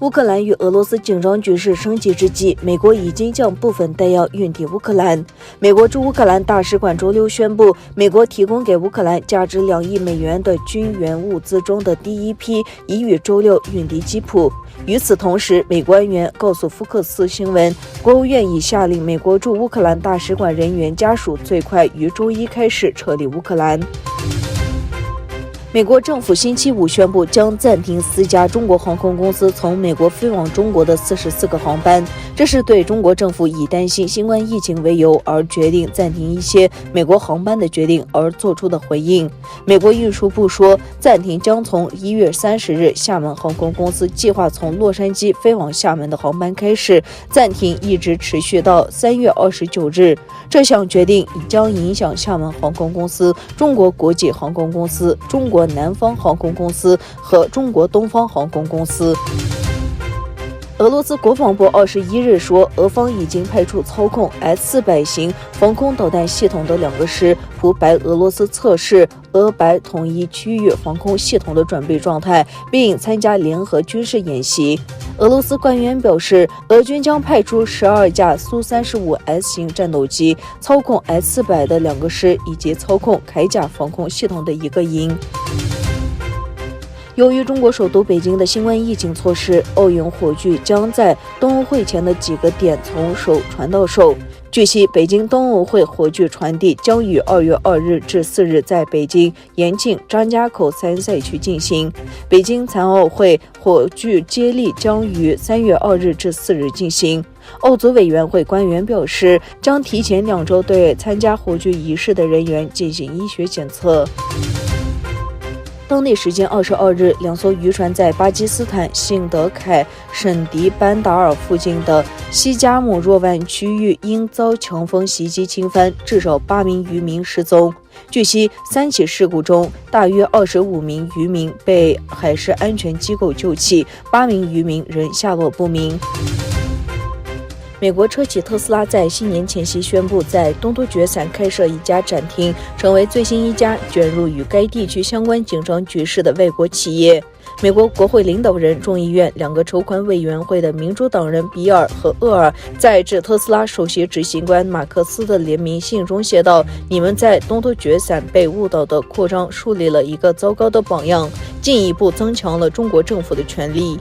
乌克兰与俄罗斯紧张局势升级之际，美国已经将部分弹药运抵乌克兰。美国驻乌克兰大使馆周六宣布，美国提供给乌克兰价值2亿美元的军援物资中的第一批已于周六运抵基辅。与此同时，美官员告诉福克斯新闻，国务院已下令美国驻乌克兰大使馆人员家属最快于周一开始撤离乌克兰。美国政府星期五宣布将暂停4家中国航空公司从美国飞往中国的44个航班，这是对中国政府以担心新冠疫情为由而决定暂停一些美国航班的决定而做出的回应。美国运输部说，暂停将从1月30日厦门航空公司计划从洛杉矶飞往厦门的航班开始，暂停一直持续到3月29日。这项决定将影响厦门航空公司、中国国际航空公司、中国南方航空公司和中国东方航空公司。俄罗斯国防部21日说，俄方已经派出操控 S-400型防空导弹系统的2个师赴白俄罗斯测试俄白统一区域防空系统的准备状态，并参加联合军事演习。俄罗斯官员表示，俄军将派出12架苏 35S 型战斗机，操控 S-400的2个师，以及操控铠甲防空系统的1个营。由于中国首都北京的新冠疫情措施，奥运火炬将在冬奥会前的几个点从手传到手。据悉，北京冬奥会火炬传递将于2月2日至4日在北京、延庆、张家口3赛区进行。北京残奥会火炬接力将于3月2日至4日进行。奥组委员会官员表示，将提前2周对参加火炬仪式的人员进行医学检测。当地时间22日，2艘渔船在巴基斯坦辛德凯省迪班达尔附近的西加姆若湾区域因遭强风袭击倾翻，至少8名渔民失踪。据悉，3起事故中，大约25名渔民被海事安全机构救起，8名渔民仍下落不明。美国车企特斯拉在新年前夕宣布在东突厥散开设一家展厅，成为最新一家卷入与该地区相关紧张局势的外国企业。美国国会领导人、众议院2个筹款委员会的民主党人比尔和厄尔在致特斯拉首席执行官马克思的联名信中写道：“你们在东突厥散被误导的扩张树立了一个糟糕的榜样，进一步增强了中国政府的权力。”